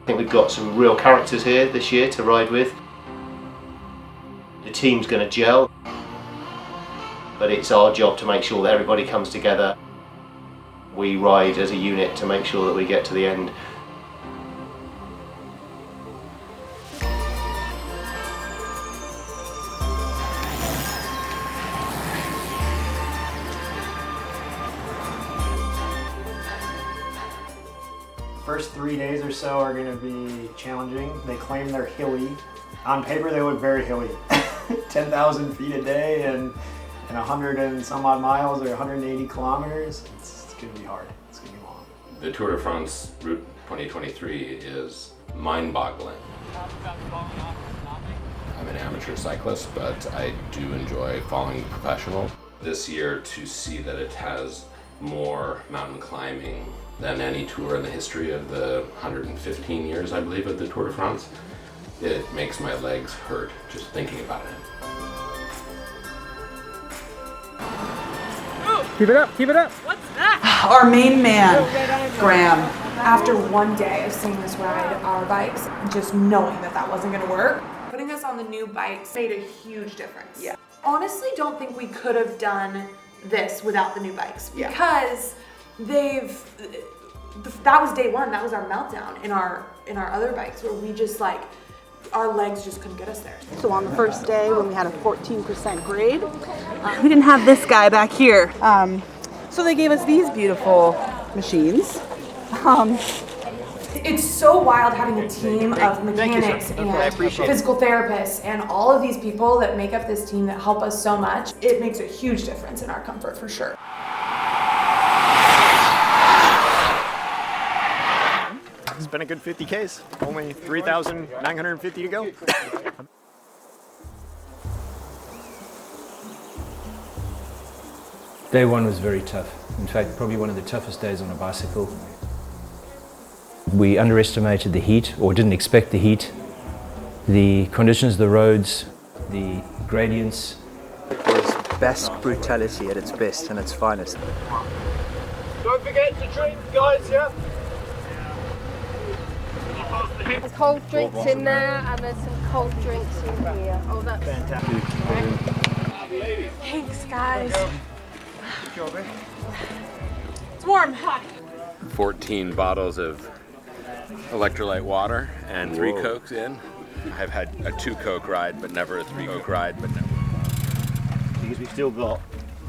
I think we've got some real characters here this year to ride with. The team's going to gel, but it's our job to make sure that everybody comes together. We ride as a unit to make sure that we get to the end. First 3 days or so are going to be challenging. They claim they're hilly. On paper, they look very hilly. 10,000 feet a day and 100 and some odd miles or 180 kilometers. It's going to be hard. It's going to be long. The Tour de France Route 2023 is mind-boggling. I'm an amateur cyclist, but I do enjoy following professional. This year, to see that it has more mountain climbing than any tour in the history of the 115 years, I believe, of the Tour de France. It makes my legs hurt just thinking about it. Keep it up, keep it up. What's that? Our main man, Graham. After one day of seeing us ride our bikes, just knowing that that wasn't gonna work, putting us on the new bikes made a huge difference. Yeah. Honestly, don't think we could have done this without the new bikes because that was day one. That was our meltdown in our other bikes where we just our legs just couldn't get us there. So on the first day when we had a 14% grade, we didn't have this guy back here. So they gave us these beautiful machines. It's so wild having a team of mechanics and physical therapists and all of these people that make up this team that help us so much. It makes a huge difference in our comfort for sure. It's been a good 50 Ks. Only 3,950 to go. Day one was very tough. In fact, probably one of the toughest days on a bicycle. We underestimated the heat, or didn't expect the heat. The conditions, the roads, the gradients. It was Basque brutality at its best and its finest. Don't forget to drink, guys, yeah? There's cold drinks in there and there's some cold drinks in here. Oh, that's Fantastic. Thanks, guys. Good job, eh? It's warm. Hot. 14 bottles of electrolyte water and 3 Cokes in. I've had a 2 Coke ride, but never a 3 Coke ride, but never. Because we've still got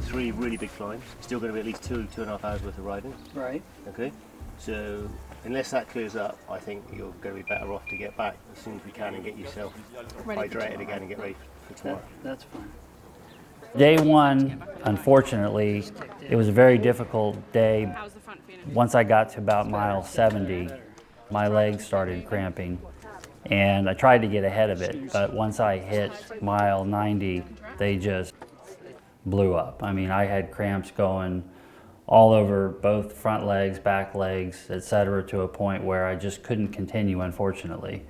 3 really big climbs. Still going to be at least 2.5 hours worth of riding. Right. Okay, so unless that clears up, I think you're going to be better off to get back as soon as we can and get yourself hydrated again and get ready for tomorrow. That's fine. Day one, unfortunately, it was a very difficult day. Once I got to about mile 70, my legs started cramping, and I tried to get ahead of it, but once I hit mile 90, they just blew up. I mean, I had cramps going all over both front legs, back legs, etc., to a point where I just couldn't continue, unfortunately.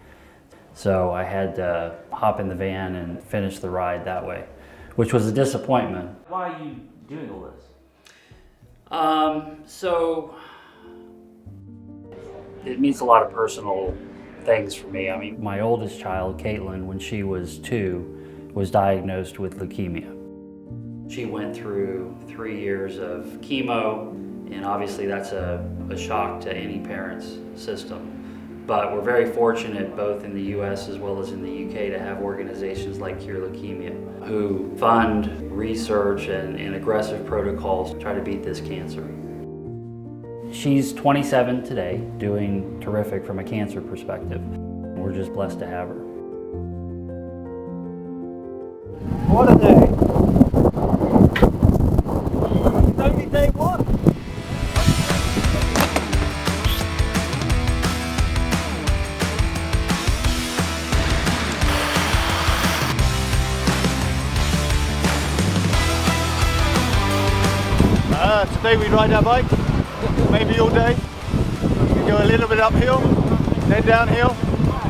So I had to hop in the van and finish the ride that way, which was a disappointment. Why are you doing all this? So it means a lot of personal things for me. I mean, my oldest child, Caitlin, when she was 2, was diagnosed with leukemia. She went through 3 years of chemo, and obviously that's a shock to any parent's system. But we're very fortunate, both in the US as well as in the UK, to have organizations like Cure Leukaemia, who fund research and aggressive protocols to try to beat this cancer. She's 27 today, doing terrific from a cancer perspective. We're just blessed to have her. What a day! It's only day one! Today we ride our bike, maybe all day. We go a little bit uphill, then downhill,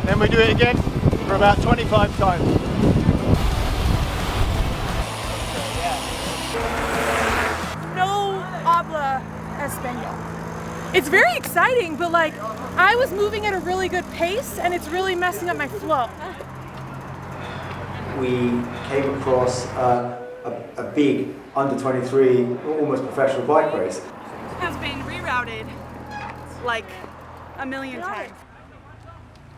then we do it again for about 25 times. No habla español. It's very exciting, but like I was moving at a really good pace and it's really messing up my flow. We came across a big under 23, almost professional bike race. Has been rerouted like a million times.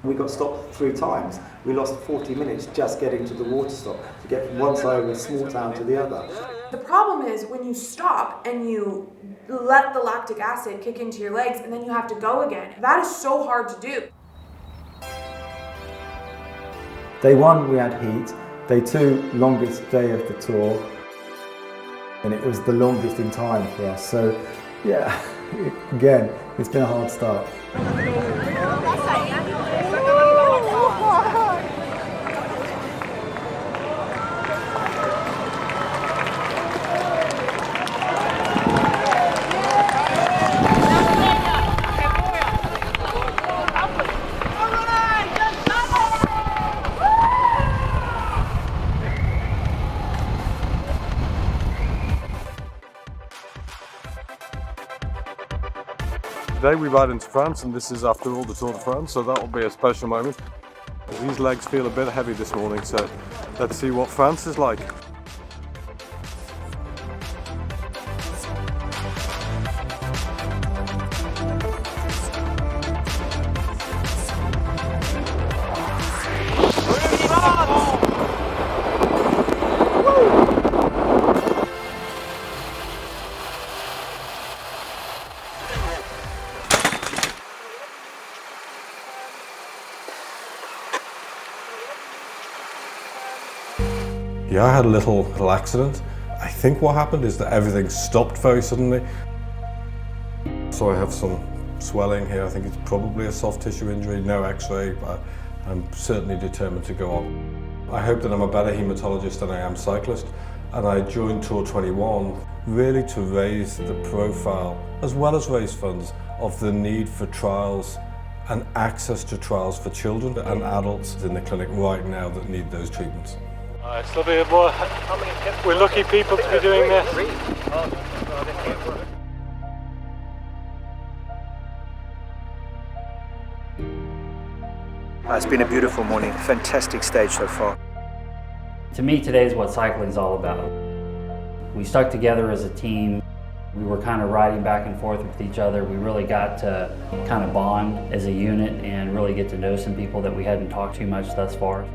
We got stopped 3 times. We lost 40 minutes just getting to the water stop to get from one side of a small town to the other. The problem is when you stop and you let the lactic acid kick into your legs and then you have to go again. That is so hard to do. Day 1 we had heat. Day 2, longest day of the tour. And it was the longest in time for us. So yeah, again, it's been a hard start. Today we ride into France, and this is after all the Tour de France, so that will be a special moment. These legs feel a bit heavy this morning, so let's see what France is like. Yeah, I had a little accident. I think what happened is that everything stopped very suddenly. So I have some swelling here. I think it's probably a soft tissue injury, no x-ray, but I'm certainly determined to go on. I hope that I'm a better hematologist than I am cyclist, and I joined Tour 21 really to raise the profile, as well as raise funds, of the need for trials and access to trials for children and adults in the clinic right now that need those treatments. It's lovely. We're lucky people to be doing this. It's been a beautiful morning, fantastic stage so far. To me, today is what cycling is all about. We stuck together as a team. We were kind of riding back and forth with each other. We really got to kind of bond as a unit and really get to know some people that we hadn't talked too much thus far.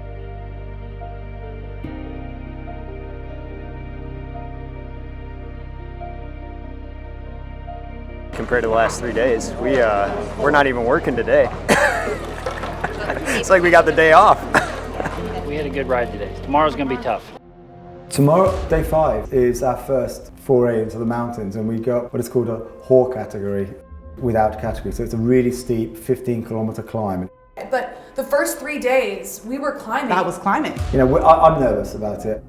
Compared to the last 3 days, we're not even working today. It's like we got the day off. We had a good ride today. Tomorrow's going to be tough. Tomorrow, day 5, is our first foray into the mountains, and we got what is called a hoar category without category. So it's a really steep 15-kilometer climb. But the first 3 days, we were climbing. That was climbing. You know, I'm nervous about it.